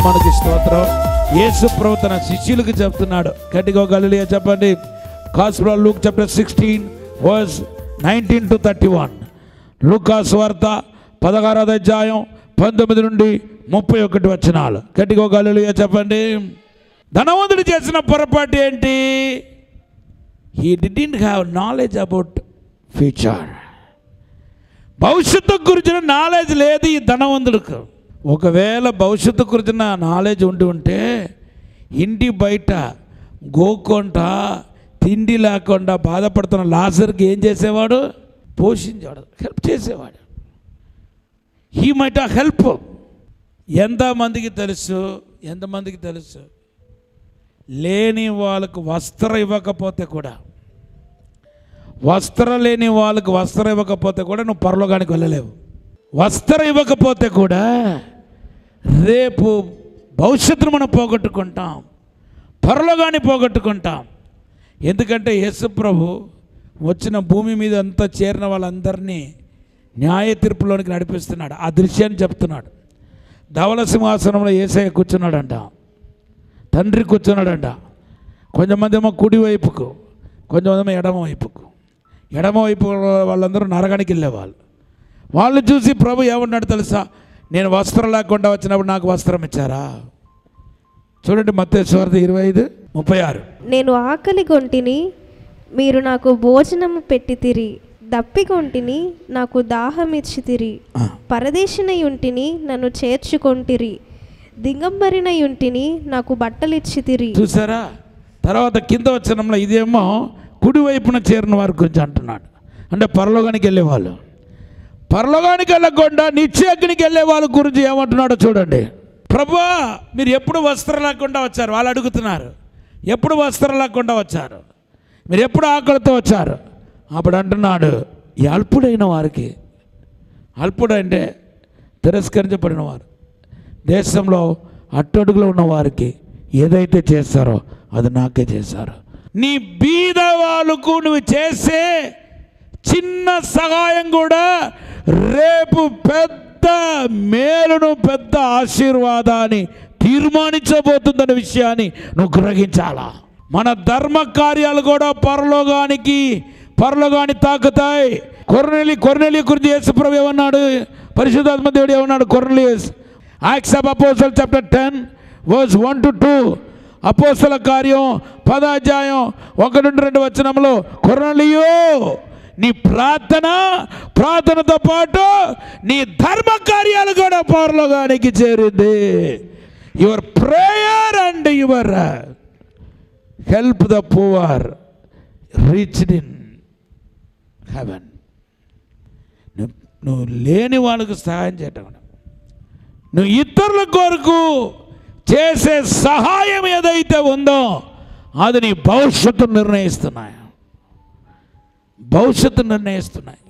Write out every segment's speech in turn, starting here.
నామానికి స్తోత్రం. యేసు ప్రభు తన శిష్యులకు చెప్తున్నాడు. గట్టిగా హల్లెలూయా చెప్పండి. Gospel of Luke chapter 16 verse 19 to 31. లూకా సువార్త 16వ అధ్యాయం 19 నుండి 31 వచనాలు. గట్టిగా హల్లెలూయా చెప్పండి. ధనవంతుడు చేసిన పొరపాటు ఏంటి? He didn't have knowledge about future. భవిష్యత్తు గురించిన నాలెడ్జ్ లేదు ఈ ధనవంతుడికి. ఒకవేళ భవిష్యత్తు గురించిన నాలెడ్జ్ ఉంటే ఇంటి బయట గోకొంట తిండి లేకుండా బాధపడుతున్న లాజర్కి ఏం చేసేవాడు? పోషించేవాడు, హెల్ప్ చేసేవాడు. He might help. ఎంతమందికి తెలుసు లేని వాళ్ళకు వస్త్రం ఇవ్వకపోతే కూడా, వస్త్రం లేని వాళ్ళకు వస్త్రం ఇవ్వకపోతే కూడా నువ్వు పరలోకానికి వెళ్ళలేవు. వస్త్రం ఇవ్వకపోతే కూడా రేపు భవిష్యత్తును మనం పోగొట్టుకుంటాం, పరలోకాన్ని పోగొట్టుకుంటాం. ఎందుకంటే యేసు ప్రభు వచ్చిన భూమి మీద అంతా చేరిన వాళ్ళందరినీ న్యాయ తీర్పులోనికి నడిపిస్తున్నాడు. ఆ దృశ్యాన్ని చెప్తున్నాడు. ధవల సింహాసనంలో యేసయ్య కూర్చున్నాడంట, తండ్రి కూర్చున్నాడంట. కొంతమంది ఏమో కుడి వైపుకు, కొంతమంది ఏమో ఎడమ వైపుకు. ఎడమ వైపు వాళ్ళందరూ నరకానికి వెళ్ళేవాళ్ళు. వాళ్ళు చూసి ప్రభు ఏమన్నాడు తెలుసా? నేను వస్త్రం లేకుండా వచ్చినప్పుడు నాకు వస్త్రం ఇచ్చారా? చూడండి మత్తయి సువార్త 25:36. నేను ఆకలి కొంటిని, మీరు నాకు భోజనము పెట్టితిరి. దప్పికొంటిని, నాకు దాహం ఇచ్చితిరి. పరదేశినై ఉంటిని, నన్ను చేర్చుకొంటిరి. దిగంబరినై ఉంటిని, నాకు బట్టలు ఇచ్చితిరి. చూసారా? తర్వాత కింద వచనంలో ఇదేమో కుడివైపున చేరిన వారి గురించి అంటున్నాడు. అంటే పరలోకానికి వెళ్ళేవాళ్ళు. పరలోకానికి వెళ్ళకుండా నిత్యాగ్నికి వెళ్ళే వాళ్ళ గురించి ఏమంటున్నాడో చూడండి. ప్రభువా, మీరు ఎప్పుడు వస్త్రం లేకుండా వచ్చారు? వాళ్ళు అడుగుతున్నారు. ఎప్పుడు వస్త్రం లేకుండా వచ్చారు? మీరు ఎప్పుడు ఆకలితో వచ్చారు? అప్పుడు అంటున్నాడు, ఈ అల్పుడైన వారికి, అల్పుడు అంటే తిరస్కరించబడిన వారు, దేశంలో అట్టడుగులో ఉన్న వారికి ఏదైతే చేస్తారో అది నాకే చేశారు. నీ బీద వాళ్ళకు నువ్వు చేసే చిన్న సహాయం కూడా రేపు పెద్ద మేలును, పెద్ద ఆశీర్వాదాన్ని తీర్మానించబోతుందనే విషయాన్ని నువ్వు గ్రహించాలా. మన ధర్మ కార్యాలు కూడా పరలోకాన్ని తాకుతాయి. కొర్నేలి గురించి యేసుప్రభు ఏమన్నాడు? పరిశుద్ధాత్మ దేవుడు ఏమన్నాడు? Cornelius, acts of apostles chapter 10 verse 1 to 2. అపోస్తల కార్యం 10వ అధ్యాయం 1-2 వచనంలో, కొర్నేలియో, నీ ప్రార్థనతో పాటు నీ ధర్మ కార్యాలు కూడా పరలోకానికి చేరింది. Your prayer and your help the poor reached in heaven. నువ్వు లేని వాళ్ళకు సహాయం చేయటం, నువ్వు ఇతరుల కొరకు చేసే సహాయం ఏదైతే ఉందో అది నీ భవిష్యత్తును నిర్ణయిస్తున్నాయి.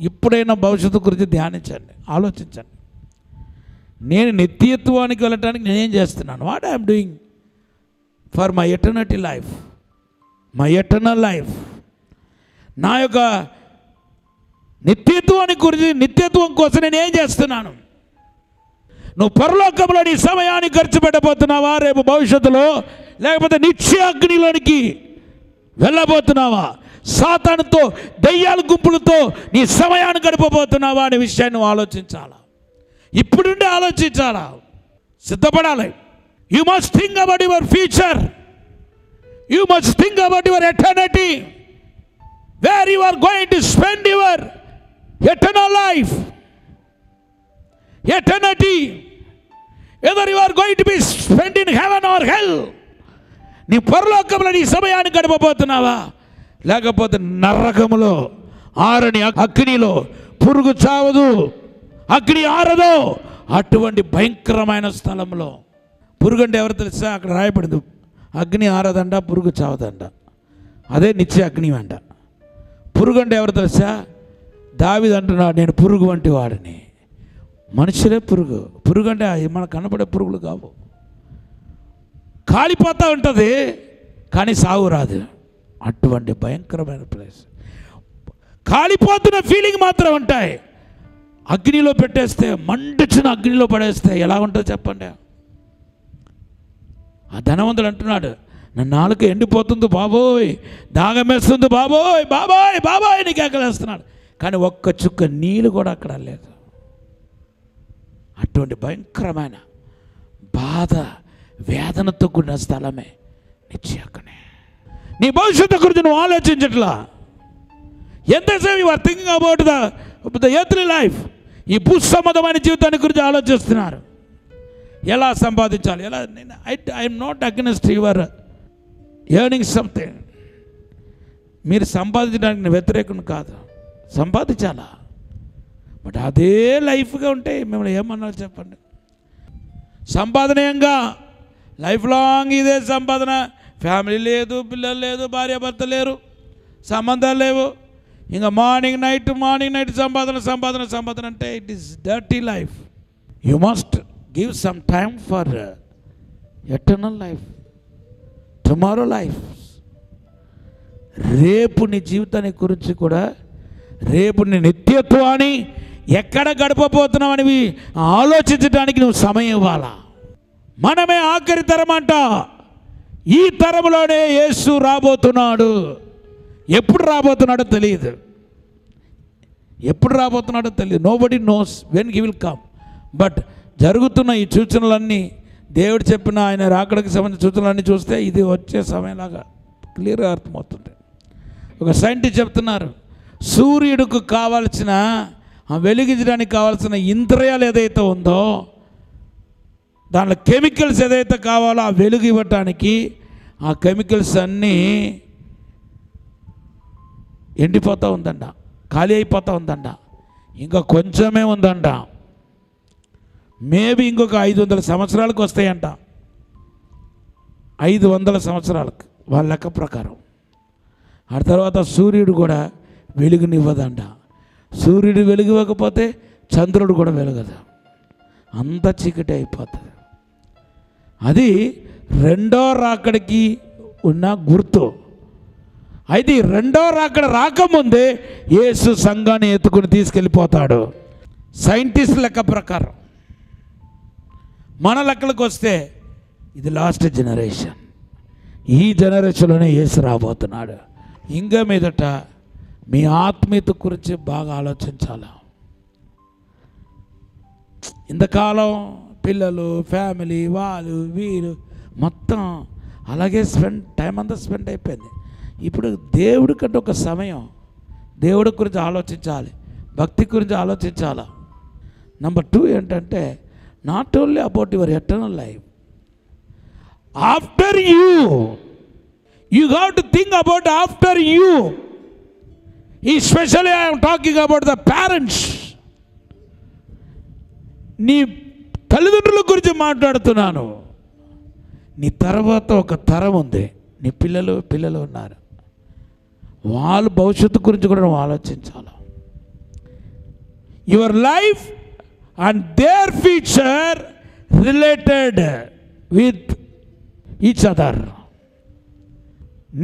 ఇప్పుడైనా భవిష్యత్తు గురించి ధ్యానించండి, ఆలోచించండి. నేను నిత్యత్వానికి వెళ్ళటానికి నేనేం చేస్తున్నాను? What I'm doing for my eternal life. నా యొక్క నిత్యత్వం కోసం నేను ఏం చేస్తున్నాను? నువ్వు పరలోకంలో నీ సమయాన్ని ఖర్చు పెట్టబోతున్నావా రేపు భవిష్యత్తులో? లేకపోతే నిత్య అగ్నిలోనికి వెళ్ళబోతున్నావా? సాతానుతో, దయ్యాల గుంపులతో నీ సమయాన్ని గడపబోతున్నావా అనే విషయాన్ని నువ్వు ఆలోచించాలా. ఇప్పుడుండే ఆలోచించాలా, సిద్ధపడాలి. You must think about your future. You must think about your eternity, where you are going to spend your eternal life. Eternity, whether you are going to be spent in heaven or hell. నీ పరలోకంలో నీ సమయాన్ని గడపబోతున్నావా, లేకపోతే నరకములో ఆరని అగ్నిలో పురుగు చావదు, అగ్ని ఆరదు అటువంటి భయంకరమైన స్థలంలో. పురుగు అంటే ఎవరు తెలుసా? అక్కడ రాయబడింది, అగ్ని ఆరదంట, పురుగు చావదంట. అదే నిత్య అగ్ని అంట. పురుగు అంటే ఎవరు తెలుసా? దావీదు అంటున్నాడు, నేను పురుగు వంటి వాడిని. మనుషులే పురుగు అంటే మనకు కనపడే పురుగులు కావు. కాలిపోతూ ఉంటుంది కానీ సాగు రాదు. అటువంటి భయంకరమైన ప్లేస్. కాలిపోతున్న ఫీలింగ్ మాత్రం ఉంటాయి. అగ్నిలో పెట్టేస్తే, మండుచున్న అగ్నిలో పడేస్తే ఎలా ఉంటుందో చెప్పండి. ఆ ధనవంతుడు అంటున్నాడు, నా నాలుక ఎండిపోతుంది బాబోయ్, దాగమేస్తుంది బాబోయ్, బాబాయ్ బాబాయ్ నీకు ఎక్కలేస్తున్నాడు. కానీ ఒక్క చుక్క నీళ్ళు కూడా అక్కడ లేదు. అటువంటి భయంకరమైన బాధ, వేదనతో కూడిన స్థలమే నిత్యకనే. నీ భవిష్యత్తు గురించి నువ్వు ఆలోచించట్లా. ఎంతసేపు you are thinking about the earthly life. ఈ భూసంబంధమైన జీవితాన్ని గురించి ఆలోచిస్తున్నారు. ఎలా సంపాదించాలి, ఎలా. I'm not against your earning something. మీరు సంపాదించడానికి నేను వ్యతిరేకం కాదు, సంపాదించాలా. బట్ అదే లైఫ్గా ఉంటే మిమ్మల్ని ఏమన్నా చెప్పండి. సంపాదనీయంగా లైఫ్ లాంగ్ ఇదే సంపాదన, ఫ్యామిలీ లేదు, పిల్లలు లేదు, భార్యాభర్త లేరు, సంబంధాలు లేవు, ఇంకా మార్నింగ్ నైట్ సంపాదన అంటే it is dirty life. You must give some time for eternal life, tomorrow life. రేపు నీ జీవితాన్ని గురించి కూడా, రేపు నీ నిత్యత్వాన్ని ఎక్కడ గడపబోతున్నావు ఆలోచించడానికి నువ్వు సమయం ఇవ్వాలా. మనమే ఆఖరి తరం అంట. ఈ తరంలోనే యేసు రాబోతున్నాడు. ఎప్పుడు రాబోతున్నాడో తెలియదు, nobody knows when he will come. But జరుగుతున్న ఈ సూచనలన్నీ, దేవుడు చెప్పిన ఆయన రాకడకి సంబంధించిన సూచనలన్నీ చూస్తే ఇది వచ్చే సమయంలాగా క్లియర్గా అర్థమవుతుంది. ఒక సైంటిస్ట్ చెప్తున్నారు, సూర్యుడికి కావాల్సిన, వెలిగించడానికి కావాల్సిన ఇంద్రియాలు ఏదైతే ఉందో, దాంట్లో కెమికల్స్ ఏదైతే కావాలో ఆ వెలుగు ఇవ్వటానికి ఆ కెమికల్స్ అన్నీ ఎండిపోతూ ఉందంట, ఖాళీ అయిపోతూ ఉందంట. ఇంకా కొంచెమే ఉందంట. మేబీ ఇంకొక 500 సంవత్సరాలకు వస్తాయంట. 500 సంవత్సరాలకు వాళ్ళ లెక్క ప్రకారం. ఆ తర్వాత సూర్యుడు కూడా వెలుగునివ్వదంట. సూర్యుడు వెలుగు ఇవ్వకపోతే చంద్రుడు కూడా వెలగదు, అంత చీకటి అయిపోతుంది. అది రెండో రాకడికి ఉన్న గుర్తు. అయితే రెండో రాకడ రాకముందే యేసు సంఘాన్ని ఎత్తుకుని తీసుకెళ్ళిపోతాడు. సైంటిస్ట్ లెక్క ప్రకారం. మన లెక్కలకు వస్తే ఇది లాస్ట్ జనరేషన్. ఈ జనరేషన్లోనే యేసు రాబోతున్నాడు. ఇంకా మీదట మీ ఆత్మీయత గురించి బాగా ఆలోచించాలి. ఇంతకాలం పిల్లలు, ఫ్యామిలీ, వాళ్ళు వీరు మొత్తం అలాగే టైం అంతా స్పెండ్ అయిపోయింది. ఇప్పుడు దేవుడి కంటే ఒక సమయం దేవుడి గురించి ఆలోచించాలి, భక్తి గురించి ఆలోచించాలి. నెంబర్ 2 ఏంటంటే, not only about your eternal life, after you have to think about after you. Especially I'm talking about the parents. నీ తల్లిదండ్రుల గురించి మాట్లాడుతున్నాను. నీ తర్వాత ఒక తరం ఉంది, నీ పిల్లలు ఉన్నారు. వాళ్ళ భవిష్యత్తు గురించి కూడా నువ్వు ఆలోచించాలి. Your life and their future related with each other.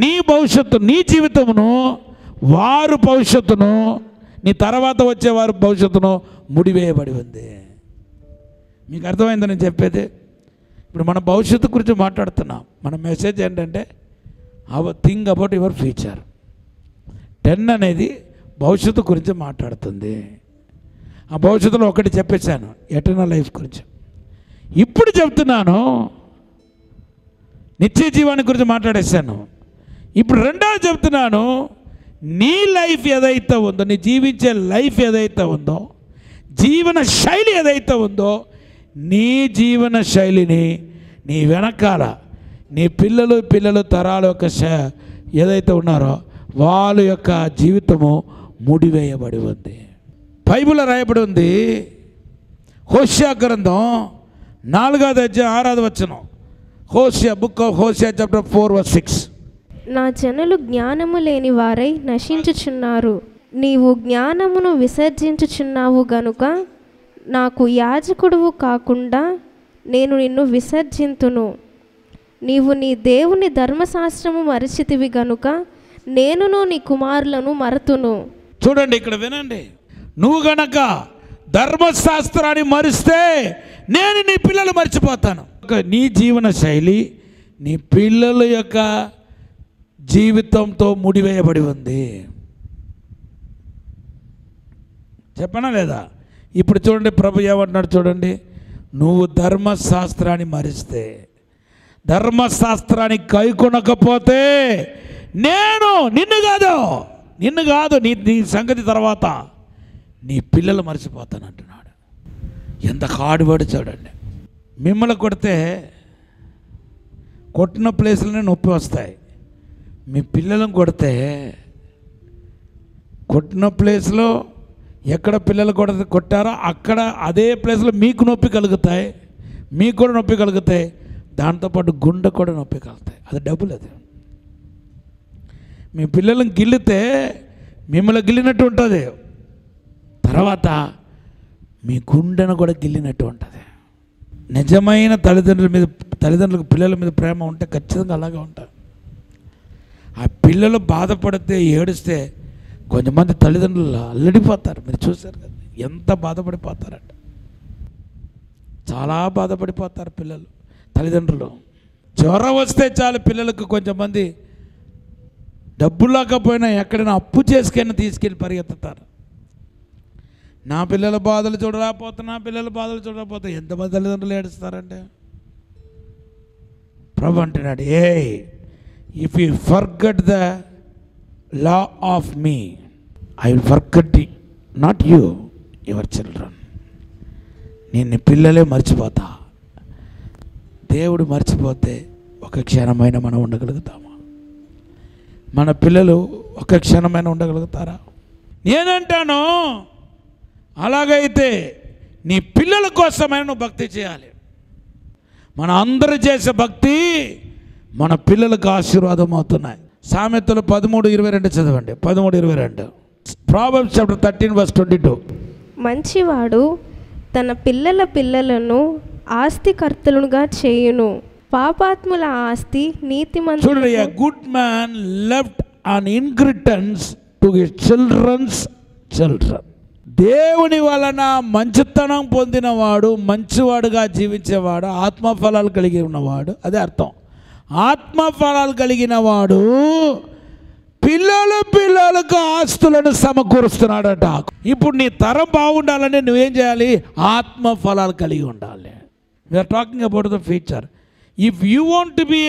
నీ భవిష్యత్తు, నీ జీవితమును, వారు భవిష్యత్తును, నీ తర్వాత వచ్చే వారి భవిష్యత్తును ముడివేయబడి ఉంది. మీకు అర్థమైంది నేను చెప్పేది? ఇప్పుడు మన భవిష్యత్తు గురించి మాట్లాడుతున్నాం. మన మెసేజ్ ఏంటంటే థింక్ అబౌట్ యువర్ ఫ్యూచర్. 10 అనేది భవిష్యత్తు గురించి మాట్లాడుతుంది. ఆ భవిష్యత్తులో ఒకటి చెప్పేశాను, ఎటర్నల్ లైఫ్ గురించి. ఇప్పుడు చెప్తున్నాను, నిత్య జీవాన్ని గురించి మాట్లాడేశాను. ఇప్పుడు రెండోది చెప్తున్నాను, నీ లైఫ్ ఏదైతే ఉందో, నీ జీవించే లైఫ్ ఏదైతే ఉందో, జీవన శైలి ఏదైతే ఉందో, నీ జీవన శైలిని నీ వెనకాల నీ పిల్లలు తరాల యొక్క ఏదైతే ఉన్నారో వాళ్ళ యొక్క జీవితము ముడివేయబడి ఉంది. బైబిల్లో రాయబడి ఉంది, హోషియా గ్రంథం 4వ అధ్యాయం 6వ వచనం. Hosea, book of Hosea chapter 4:6. నా జనులు జ్ఞానము లేని వారై నశించుచున్నారు. నీవు జ్ఞానమును విసర్జించుచున్నావు గనుక నాకు యాజకుడువు కాకుండా నేను నిన్ను విసర్జింతును. నీవు నీ దేవుని ధర్మశాస్త్రము మరచితివి గనుక నేనును నీ కుమారులను మరతును. చూడండి, ఇక్కడ వినండి. నువ్వు గనక ధర్మశాస్త్రాన్ని మరిస్తే నేను నీ పిల్లలు మర్చిపోతాను. నీ జీవన శైలి, నీ పిల్లల యొక్క జీవితంతో ముడివేయబడి ఉంది. చెప్పనా లేదా? ఇప్పుడు చూడండి, ప్రభు ఏమంటున్నాడు చూడండి, నువ్వు ధర్మశాస్త్రాన్ని మరిస్తే, ధర్మశాస్త్రాన్ని కైకొనకపోతే నేను నిన్ను కాదు నీ సంగతి తర్వాత నీ పిల్లలు మర్చిపోతానంటున్నాడు. ఎంత కాడుబడి చూడండి. మిమ్మల్ని కొడితే కొట్టిన ప్లేస్లోనే నొప్పి వస్తాయి. మీ పిల్లలను కొడితే కొట్టిన ప్లేస్లో ఎక్కడ పిల్లలు కొట్టారో అక్కడ అదే ప్లేస్లో మీకు నొప్పి కలుగుతాయి, మీకు కూడా నొప్పి కలుగుతాయి, దాంతోపాటు గుండె కూడా నొప్పి కలుగుతాయి. అది డబ్బులు. అది మీ పిల్లలను గిల్లితే మిమ్మల్ని గిల్లినట్టు ఉంటుంది, తర్వాత మీ గుండెను కూడా గిల్లినట్టు ఉంటుంది. నిజమైన తల్లిదండ్రులకు పిల్లల మీద ప్రేమ ఉంటే ఖచ్చితంగా అలాగే ఉంటారు. ఆ పిల్లలు బాధపడితే ఏడిస్తే కొంతమంది తల్లిదండ్రులు అల్లడిపోతారు. మీరు చూశారు కదా ఎంత బాధపడిపోతారంట. చాలా బాధపడిపోతారు పిల్లలు, తల్లిదండ్రులు. జ్వరం వస్తే చాలు పిల్లలకు కొంచెంమంది డబ్బు లేకపోయినా ఎక్కడైనా అప్పు చేసుకైనా తీసుకెళ్ళి పరిగెత్తుతారు. నా పిల్లల బాధలు చూడలేకపోతే ఎంతమంది తల్లిదండ్రులు ఏడుస్తారంటే. ప్రభు అంటున్నాడు, if you forget the law of me, I will forget not you, your children. నేను నీ పిల్లలే మర్చిపోతా. దేవుడు మర్చిపోతే ఒక క్షణమైన మనం ఉండగలుగుతామా? మన పిల్లలు ఒక క్షణమైన ఉండగలుగుతారా? నేనంటాను, అలాగైతే నీ పిల్లల కోసమైనా నువ్వు భక్తి చేయాలి. మన అందరూ చేసే భక్తి మన పిల్లలకు ఆశీర్వాదం అవుతున్నాయి. సామెతలు 13:22 చదవండి. 13:22. Proverbs chapter 13:22. మంచివాడు తన పిల్లలను ఆస్తికర్తలుగా చేయును, పాపాత్ముల ఆస్తి నీతిమంతులకు. చూడండి, a good man left an inheritance to his children's children. దేవుని వలన మంచితనం పొందినవాడు, మంచివాడుగా జీవించేవాడు, ఆత్మఫలాలు కలిగి ఉన్నవాడు. అదే అర్థం. ఆత్మఫలాలు కలిగిన వాడు పిల్లలకు ఆస్తులను సమకూరుస్తున్నాడట. ఇప్పుడు నీ తరం బాగుండాలని నువ్వేం చేయాలి? ఆత్మఫలాలు కలిగి ఉండాలి. We're talking about the future. If you want to be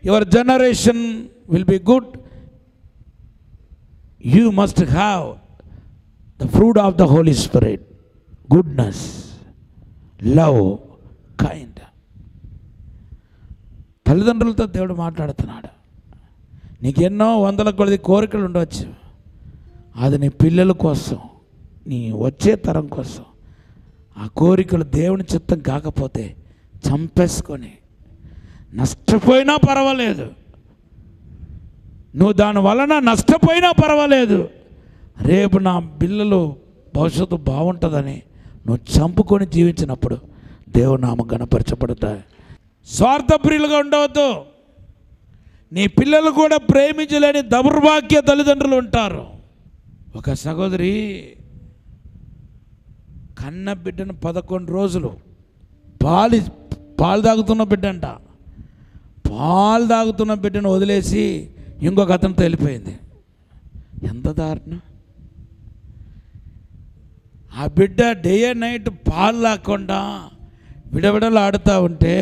your generation will be good, you must have the fruit of the Holy Spirit, goodness, love, kind. తల్లిదండ్రులతో దేవుడు మాట్లాడుతున్నాడు. నీకు ఎన్నో వందల కొలది కోరికలు ఉండవచ్చు, అది నీ పిల్లల కోసం, నీ వచ్చే తరం కోసం. ఆ కోరికలు దేవుని చిత్తం కాకపోతే చంపేసుకొని నష్టపోయినా పర్వాలేదు, నువ్వు దాని వలన నష్టపోయినా పర్వాలేదు, రేపు నా పిల్లలు భవిష్యత్తు బాగుంటుందని నువ్వు చంపుకొని జీవించినప్పుడు దేవుని నామం గణపరచబడతాయి. స్వార్థప్రియులుగా ఉండవద్దు. నీ పిల్లలు కూడా ప్రేమించలేని దౌర్భాగ్య తల్లిదండ్రులు ఉంటారు. ఒక సహోదరి కన్న బిడ్డను 11 రోజులు పాలు తాగుతున్న బిడ్డంట, పాలు తాగుతున్న బిడ్డను వదిలేసి ఇంకొక అతనితో వెళ్ళిపోయింది. ఎంత దారుణం! ఆ బిడ్డ డే అండ్ నైట్ పాలు లేకుండా విడవిడలు ఆడుతూ ఉంటే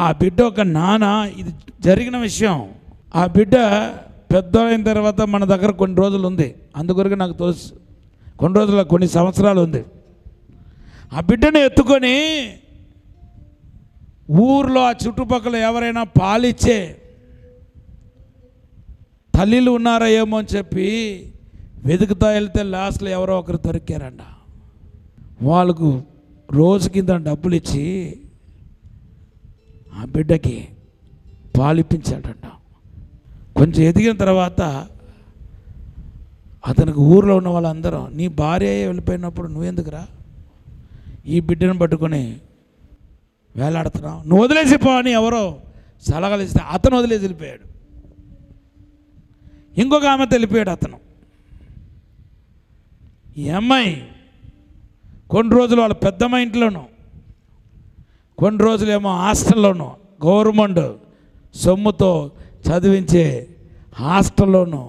ఆ బిడ్డ ఒక నాన్న, ఇది జరిగిన విషయం. ఆ బిడ్డ పెద్ద అయిన తర్వాత మన దగ్గర కొన్ని రోజులు ఉంది, అందుకొరకు నాకు తెలుసు, కొన్ని సంవత్సరాలు ఉంది. ఆ బిడ్డను ఎత్తుకొని ఊర్లో ఆ చుట్టుపక్కల ఎవరైనా పాలిచ్చే తల్లిలు ఉన్నారా ఏమో అని చెప్పి వెతుకుతా వెళ్తే లాస్ట్లో ఎవరో ఒకరు దొరికారంట. వాళ్ళకు రోజు కింద డబ్బులు ఇచ్చి ఆ బిడ్డకి పాలిప్పించాడంట. కొంచెం ఎదిగిన తర్వాత అతనికి ఊర్లో ఉన్న వాళ్ళందరూ, నీ భార్య వెళ్ళిపోయినప్పుడు నువ్వెందుకురా ఈ బిడ్డను పట్టుకొని వేలాడుతున్నావు, నువ్వు వదిలేసి పో అని ఎవరో సలహాలు ఇస్తే అతను వదిలేసి వెళ్ళిపోయాడు. ఇంకొక ఆమె వెళ్ళిపోయాడు అతను. ఈ అమ్మాయి కొన్ని రోజులు వాళ్ళ పెద్దమ్మ ఇంట్లోనూ, కొన్ని రోజులేమో హాస్టల్లోనూ, గవర్నమెంట్ సొమ్ముతో చదివించే హాస్టల్లోనూ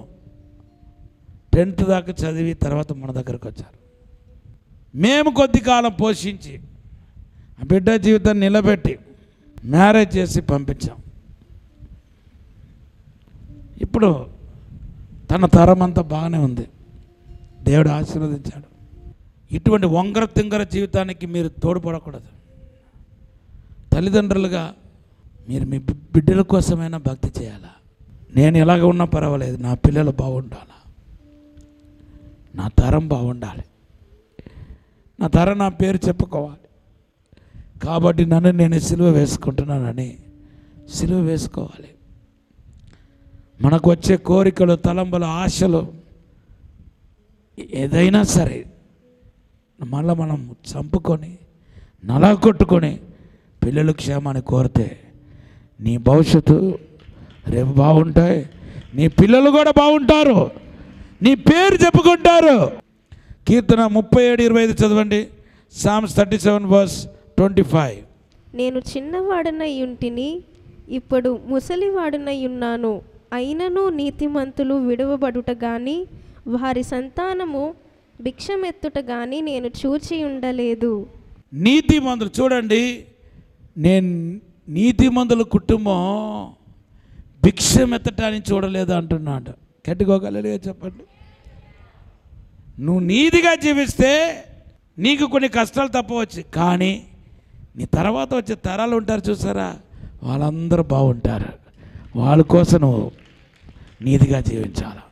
10th దాకా చదివి తర్వాత మన దగ్గరకు వచ్చారు. మేము కొద్ది కాలం పోషించి ఆ బిడ్డ జీవితాన్ని నిలబెట్టి మ్యారేజ్ చేసి పంపించాం. ఇప్పుడు తన తరం అంతా బాగానే ఉంది, దేవుడు ఆశీర్వదించాడు. ఇటువంటి వంకర తింగర జీవితానికి మీరు తోడ్పడకూడదు. తల్లిదండ్రులుగా మీరు మీ బిడ్డల కోసమైనా భక్తి చేయాలా. నేను ఎలాగ ఉన్నా పర్వాలేదు, నా పిల్లలు బాగుండాలా, నా తరం బాగుండాలి, నా తరం నా పేరు చెప్పుకోవాలి. కాబట్టి నన్ను నేను సిలువ వేసుకుంటున్నానని సిలువ వేసుకోవాలి. మనకు వచ్చే కోరికలు, తలంబలు, ఆశలు ఏదైనా సరే మళ్ళీ మనం చంపుకొని నలగొట్టుకొని పిల్లల క్షేమాన్ని కోరితే నీ భవిష్యత్తు రేపు బాగుంటాయి, నీ పిల్లలు కూడా బాగుంటారు, నీ పేరు చెప్పుకుంటారు. కీర్తన 37:25 చదవండి. Psalms 37:25. నేను చిన్నవాడనై ఉంటిని, ఇప్పుడు ముసలివాడనై ఉన్నాను. అయినను నీతిమంతులు విడువబడుట గాని వారి సంతానము భిక్షమెత్తుట గాని నేను చూచి ఉండలేదు. నీతిమంతులు చూడండి, నేను నీతిమంతుల కుటుంబం భిక్షమెత్తటాన్ని చూడలేదు అంటున్నాడు. గట్టిగోగలే చెప్పండి. నువ్వు నీతిగా జీవిస్తే నీకు కొన్ని కష్టాలు తప్పవచ్చు, కానీ నీ తర్వాత వచ్చే తరాలు ఉంటారు చూసారా, వాళ్ళందరూ బాగుంటారు. వాళ్ళ కోసం నువ్వు నీతిగా జీవించాలి.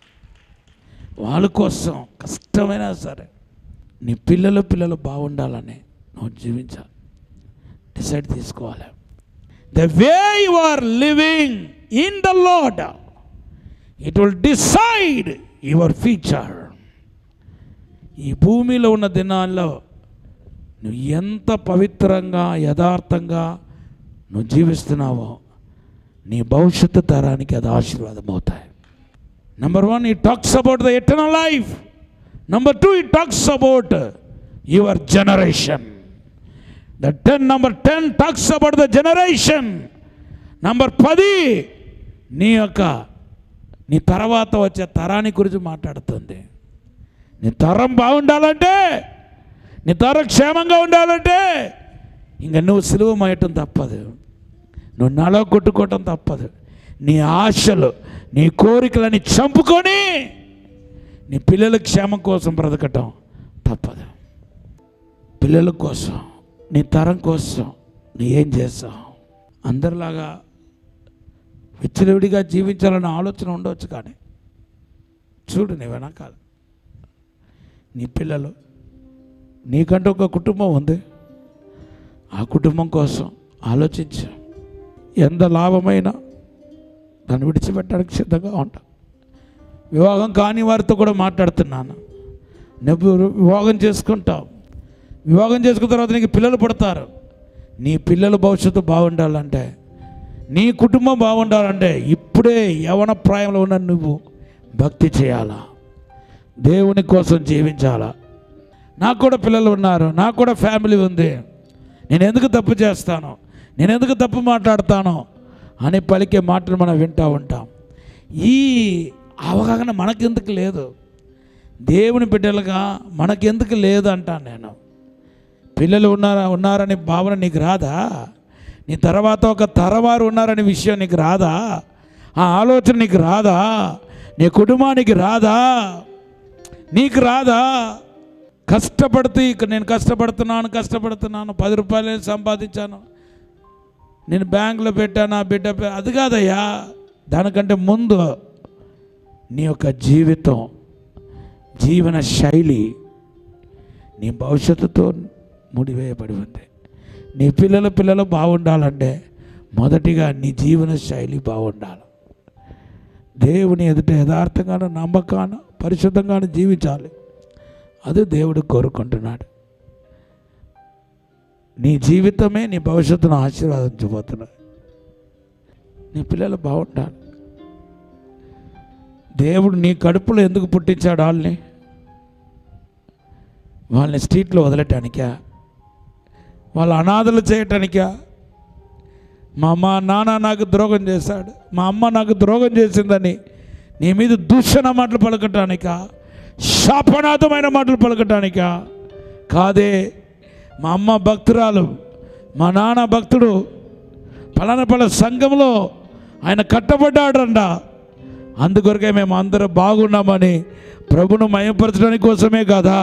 వాళ్ళ కోసం కష్టమైనా సరే నీ పిల్లలు బాగుండాలని నువ్వు జీవించాలి. డిసైడ్ తీసుకోవాలి. The way you are living in the lord, it will decide your future. ఈ భూమిలో ఉన్న దినాల్లో నువ్వు ఎంత పవిత్రంగా యథార్థంగా నువ్వు జీవిస్తున్నావో నీ భవిష్యత్తు తరానికి అది ఆశీర్వాదం అవుతాయి. Number 1, it talks about the eternal life. Number 2, it talks about your generation. Number 10 talks about the generation. Number 10 నీ తర్వాత వచ్చే తరాన్ని గురించి మాట్లాడుతుంది. నీ తరం బాగుండాలంటే, నీ తరం క్షేమంగా ఉండాలంటే ఇంకా నువ్వు సిలువ మోయటం తప్పదు, నువ్వు నలో కొట్టుకోవటం తప్పదు. నీ ఆశలు, నీ కోరికలని చంపుకొని నీ పిల్లల క్షేమం కోసం బ్రతకటం తప్పదు. పిల్లల కోసం, నీ తరం కోసం నువ్వు ఏం చేస్తావు? అందరిలాగా విచ్చలవిడిగా జీవించాలన్న ఆలోచన ఉండవచ్చు, కానీ చూడు నీ వెనకాల నీ పిల్లలు, నీకంటూ ఒక కుటుంబం ఉంది, ఆ కుటుంబం కోసం ఆలోచించు. ఎంత లాభమైనా దాన్ని విడిచిపెట్టడానికి సిద్ధంగా ఉంటా. వివాహం కాని వారితో కూడా మాట్లాడుతున్నాను. నువ్వు వివాహం చేసుకుంటావు, వివాహం చేసుకున్న తర్వాత నీకు పిల్లలు పుడతారు. నీ పిల్లల భవిష్యత్తు బాగుండాలంటే, నీ కుటుంబం బాగుండాలంటే ఇప్పుడే యవ్వన ప్రాయంలో ఉన్న నువ్వు భక్తి చేయాలా, దేవుని కోసం జీవించాలా. నాకు కూడా పిల్లలు ఉన్నారు, నాకు కూడా ఫ్యామిలీ ఉంది, నేను ఎందుకు తప్పు చేస్తాను, నేను ఎందుకు తప్పు మాట్లాడతాను అని పలికే మాటలు మనం వింటూ ఉంటాం. ఈ అవగాహన మనకెందుకు లేదు? దేవుని బిడ్డలుగా మనకెందుకు లేదు అంటాను నేను. పిల్లలు ఉన్నారని భావన నీకు రాదా? నీ తర్వాత ఒక తరవారు ఉన్నారనే విషయం నీకు రాదా? ఆ ఆలోచన నీకు రాదా? నీ కుటుంబానికి రాదా? నీకు రాదా? కష్టపడుతూ ఇక్కడ నేను కష్టపడుతున్నాను 10 రూపాయలు సంపాదించాను, నేను బ్యాంకులో పెట్టాను, నా బిడ్డ అది కాదయ్యా. దానికంటే ముందు నీ యొక్క జీవితం, జీవన శైలి నీ భవిష్యత్తుతో ముడివేయబడి ఉంది. నీ పిల్లలు బాగుండాలంటే మొదటిగా నీ జీవన శైలి బాగుండాలి. దేవుని ఎదుట యథార్థంగాను, నమ్మకాను, పరిశుద్ధంగాను జీవించాలి. అది దేవుడు కోరుకుంటున్నాడు. నీ జీవితమే నీ భవిష్యత్తును ఆశీర్వదించబోతున్నాడు. నీ పిల్లలు బాగుండాలి. దేవుడు నీ కడుపులో ఎందుకు పుట్టించాడు? వాళ్ళని స్ట్రీట్లో వదలటానికా? వాళ్ళ అనాథలు చేయటానికా? మా అమ్మ నాన్న నాకు ద్రోహం చేశాడు, మా అమ్మ నాకు ద్రోహం చేసిందని నీ మీద దూషణ మాటలు పలకటానిక, శాపనాథమైన మాటలు పలకటానిక కాదే. మా అమ్మ భక్తురాలు, మా నాన్న భక్తుడు, పలానా సంఘంలో ఆయన కట్టబడ్డాడంట, అందుకొరకే మేము అందరూ బాగున్నామని ప్రభును మయంపరచడానికి కోసమే కదా.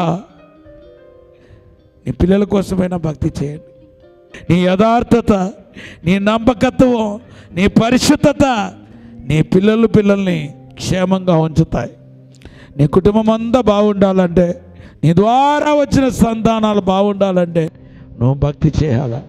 నీ పిల్లల కోసమైనా భక్తి చేయండి. నీ యథార్థత, నీ నమ్మకత్వం, నీ పరిశుద్ధత నీ పిల్లల్ని క్షేమంగా ఉంచుతాయి. నీ కుటుంబం అంతా బాగుండాలంటే, నీ ద్వారా వచ్చిన సంతానాలు బాగుండాలంటే నువ్వు భక్తి చేయాలా?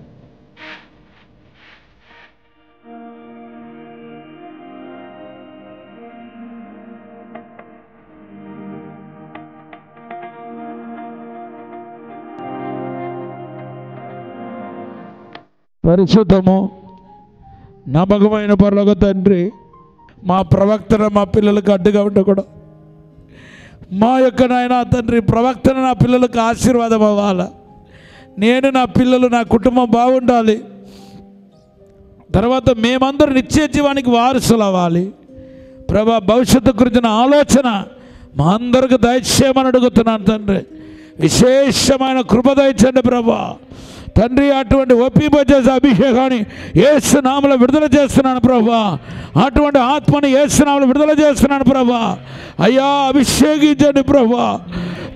పరిశుద్ధము నమ్మకమైన పరలోక తండ్రి, మా ప్రవక్తన మా పిల్లలకు అడ్డుగా ఉండకూడదు. మా యొక్క నాయన తండ్రి ప్రవక్తన నా పిల్లలకు ఆశీర్వాదం అవ్వాలి. నేను, నా పిల్లలు, నా కుటుంబం బాగుండాలి. తర్వాత మేమందరూ నిత్య జీవానికి వారసులు అవ్వాలి. ప్రభా, భవిష్యత్తు గురించిన ఆలోచన మా అందరికి దయచేయమని అడుగుతున్నాను తండ్రి. విశేషమైన కృప దయచేయండి ప్రభా తండ్రి. అటువంటి ఒప్పింపజేసే అభిషేకాన్ని యేసు నామములో విడుదల చేస్తున్నాను ప్రభా. అటువంటి ఆత్మని యేసు నామములో విడుదల చేస్తున్నాను ప్రభా. అయ్యా, అభిషేకించండి ప్రభా.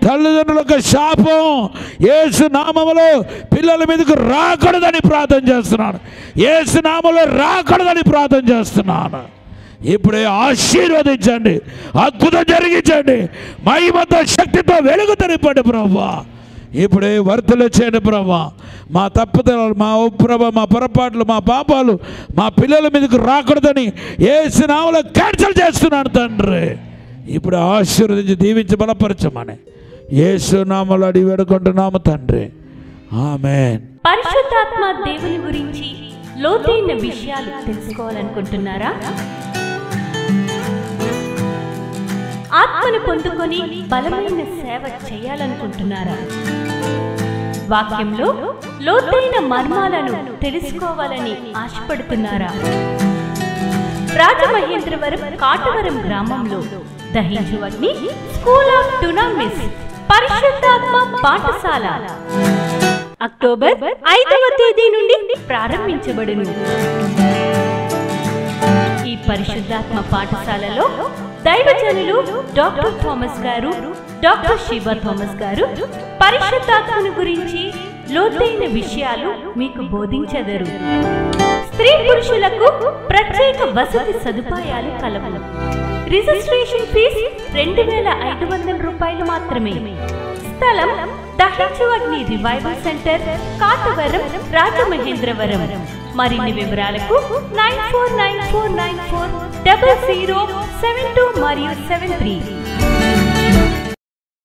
తల్లిదండ్రులకు శాపం యేసు నామములో పిల్లల మీదకు రాకూడదని ప్రార్థన చేస్తున్నాను. యేసు నామములో రాకూడదని ప్రార్థన చేస్తున్నాను. ఇప్పుడే ఆశీర్వదించండి, అద్భుతం జరిగించండి, మహిమతో శక్తితో వెలుగు తెరిపండి ప్రభా. ఇప్పుడే వర్తలు చేయండి ప్రభా. మా తప్పుదలు, మా ప్రభా, మా పొరపాట్లు, మా పాపాలు మా పిల్లల మీదకు రాకూడదని యేసు నామములో క్యాన్సిల్ చేస్తున్నాను తండ్రి. ఇప్పుడు ఆశీర్వదించి దీవించి బలపరచమని యేసు నామములో అడిగి వేడుకుంటున్నాము తండ్రి. ఆమేన్. పరిశుద్ధాత్మ దేవుని గురించి లోతైన విషయాలు తెలుసుకోవాలనుకుంటున్నారా? ఆత్మను పొందుకొని బలమైన సేవ చేయాలనుకుంటున్నారా? వాక్యంలో లోతైన మర్మాలను తెలుసుకోవాలని ఆశపడుతున్నారా? రాజమహేంద్రవరం కాటవరం గ్రామంలో దహించు అగ్ని స్కూల్ ఆఫ్ డునామిస్ పరిశుద్ధాత్మ పాఠశాల అక్టోబర్ 5వ తేదీ నుండి ప్రారంభించబడును. ఈ పరిశుద్ధాత్మ పాఠశాలలో దైవజనులు డాక్టర్ థామస్ గారు, డాక్టర్ శివ థామస్ గారు పరిశుద్ధాత్మను గురించి లోతైన విషయాలు మీకు బోధించెదరు. స్త్రీ పురుషులకు ప్రత్యేక వసతి సదుపాయాలు కలవు. రిజిస్ట్రేషన్ ఫీజు 2500 రూపాయలు మాత్రమే. స్థలం దహించు అగ్ని రివైవల్ సెంటర్, కాటవరం, రాజమహేంద్రవరం. మరిన్ని వివరాలకు 9494940072 మరియు 73.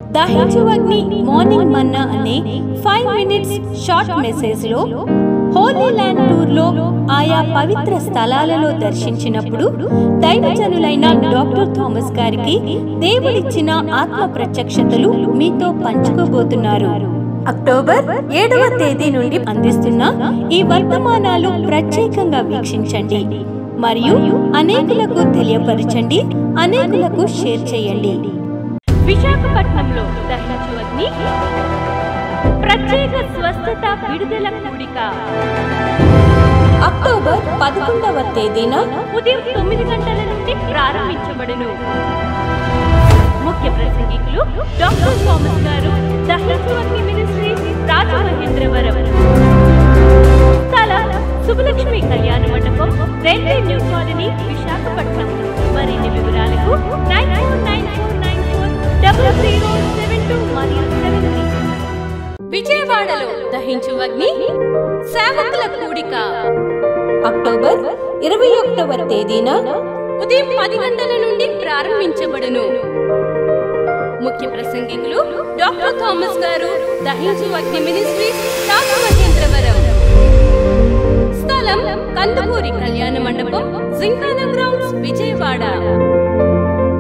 దహించు అగ్ని మార్నింగ్ మన్నా అనే 5 మినిట్స్ షార్ట్ మెసేజ్ లో హోలీ ల్యాండ్ టూర్ లో ఆయా పవిత్ర స్థలాలలో దర్శించినప్పుడు దైవజనులైన డాక్టర్ థామస్ గారికి దేవుడిచ్చిన ఆత్మ ప్రత్యక్షతలు మీతో పంచుకోబోతున్నారు. అక్టోబర్ 7వ తేదీ నుండి అందిస్తున్న ఈ వర్తమానాలు ప్రత్యేకంగా వీక్షించండి మరియు అనేకులకు తెలియపరచండి, అనేకులకు షేర్ చేయండి. విశాఖపట్నంలో దహించు అగ్ని ప్రత్యేక స్వస్థత విడుదల కూడిక అక్టోబర్ 11వ తేదీన ఉదయం 9 గంటల నుండి ప్రారంభించబడును. ముఖ్య ప్రసంగికులు డాక్టర్ థామస్ గారు, దహించు అగ్ని మినిస్ట్రీస్, రాజమహేంద్రవరం. స్థలం శుభలక్ష్మి కళ్యాణ మండపం, రైల్వే న్యూ కాలనీ, విశాఖపట్నం. మరిన్ని వివరాలకు 9494940072 మరియు 73. విజయవాడలో దహించు అగ్ని సేవకుల కూడిక అక్టోబర్ 21వ తేదీన ఉదయం 10 గంటల నుండి ప్రారంభించబడును. ముఖ్య ప్రసంగికులు డాక్టర్ థామస్ గారు, దహించు అగ్ని మినిస్ట్రీస్, రాజమహేంద్రవరం. స్థలం కందుకూరి కళ్యాణ మండపం, జింకానా గ్రౌండ్స్, విజయవాడ.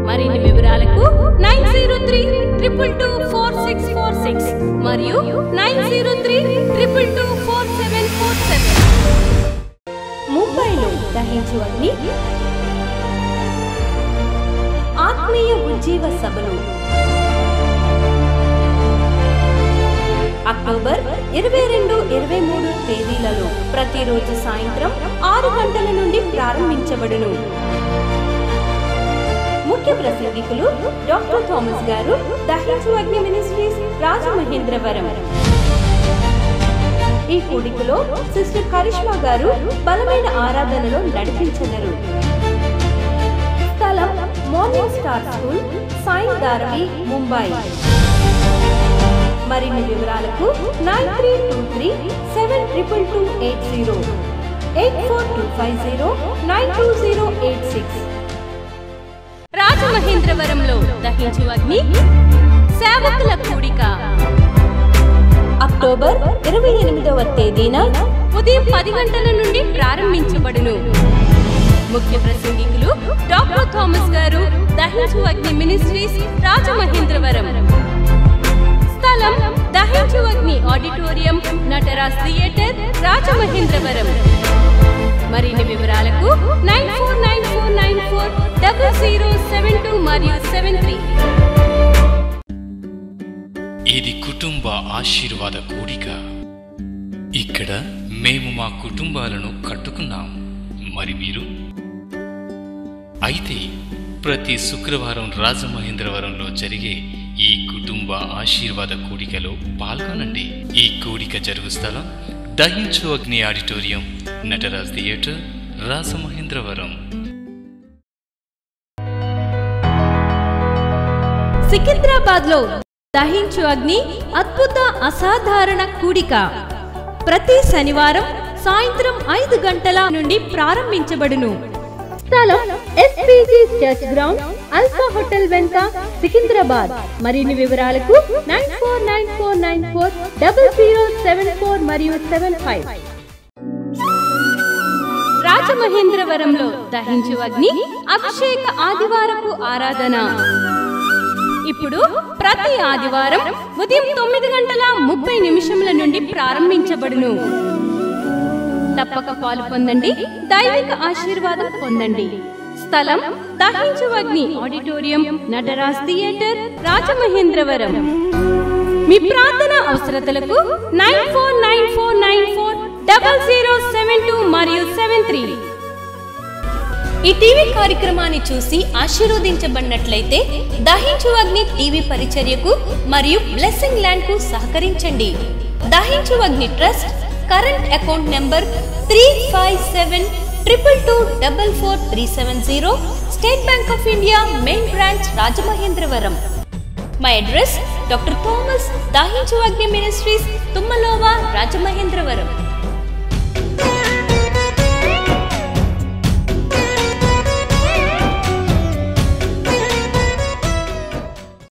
మరిన్ని వివరాలకు 9032224646 మరియు 9032224747. ఆత్మీయ ఉజ్జీవ సభలు అక్టోబర్ 22, 23 తేదీలలో ప్రతిరోజు సాయంత్రం 6 గంటల నుండి ప్రారంభించబడును. ముఖ్య ప్రసంగికులు డాక్టర్ థామస్ గారు, దహించు అగ్ని మినిస్ట్రీస్, రాజమహేంద్రవరం. ఈ కూడికలో సిస్టర్ కరిష్మా గారు బలమైన ఆరాధనలో నడిపించెదరు. స్థలం morning star school, Sai Dharavi, Mumbai. మరిన్ని వివరాలకు 9323722280 8425092086. రాజమహేంద్రవరంలో దహించు అగ్ని సేవకుల కూడిక అక్టోబర్ 28వ తేదీన ఉదయం 10 గంటల నుండి ప్రారంభించబడును. ముఖ్య ప్రసంగికులు డాక్టర్ థామస్ గారు, దహించు అగ్ని మినిస్ట్రీస్, రాజమహేంద్రవరం. స్థలం దహించు అగ్ని ఆడిటోరియం, నటరాజ్ థియేటర్, రాజమహేంద్రవరం. మరిన్ని వివరాలకు 9494940072 మరియు 73. ఇది కుటుంబ ఆశీర్వాద కూడిక. ఇక్కడ మేము మా కుటుంబాలను కట్టుకున్నాం. మరి మీరు? అయితే ప్రతి శుక్రవారం రాజమహేంద్రవరంలో జరిగే ఈ కుటుంబ ఆశీర్వాద కూడికలో పాల్గొనండి. ఈ కూడిక జరుగు స్థలం దహించు అగ్ని ఆడిటోరియం, నటరాజ్ థియేటర్, రాజమహేంద్రవరం. సికింద్రాబాద్ లో దహించు అగ్ని అద్భుత అసాధారణ కూడిక ప్రతి శనివారం సాయంత్రం 5 గంటల నుండి ప్రారంభించబడును. స్థలం SPG church ground, alpha hotel వెనుక, సికింద్రాబాద్. మరిన్ని వివరాలకు 9494940074 మరియు 75. రాజమహేంద్రవరంలో దహించు అగ్ని అభిషేక ఆదివారపు ఆరాధన ఇప్పుడు ప్రతి ఆదివారం ఉదయం 9:30 నుండి ప్రారంభించబడును. తప్పక పాలు పొందండి, దైవిక ఆశీర్వాదం పొందండి. స్థలం దహించు అగ్ని ఆడిటోరియం, నటరాజ్ థియేటర్, రాజమహేంద్రవరం. మీ ప్రార్థన అవసరతలకు 9494940072 మరియు 73. ఈ టీవీ కార్యక్రమాన్ని చూసి ఆశీర్వదించబడినట్లయితే దహించు అగ్ని టీవీ పరిచర్యకు మరియు బ్లెస్సింగ్ ల్యాండ్ కు సహకరించండి. దహించు అగ్ని trust current account number 357222444370, state bank of India, main branch, Rajamahendravaram. My address doctor Thomas, దహించు అగ్ని మినిస్ట్రీస్, తుమ్మలోవా, రాజమహేంద్రవరం.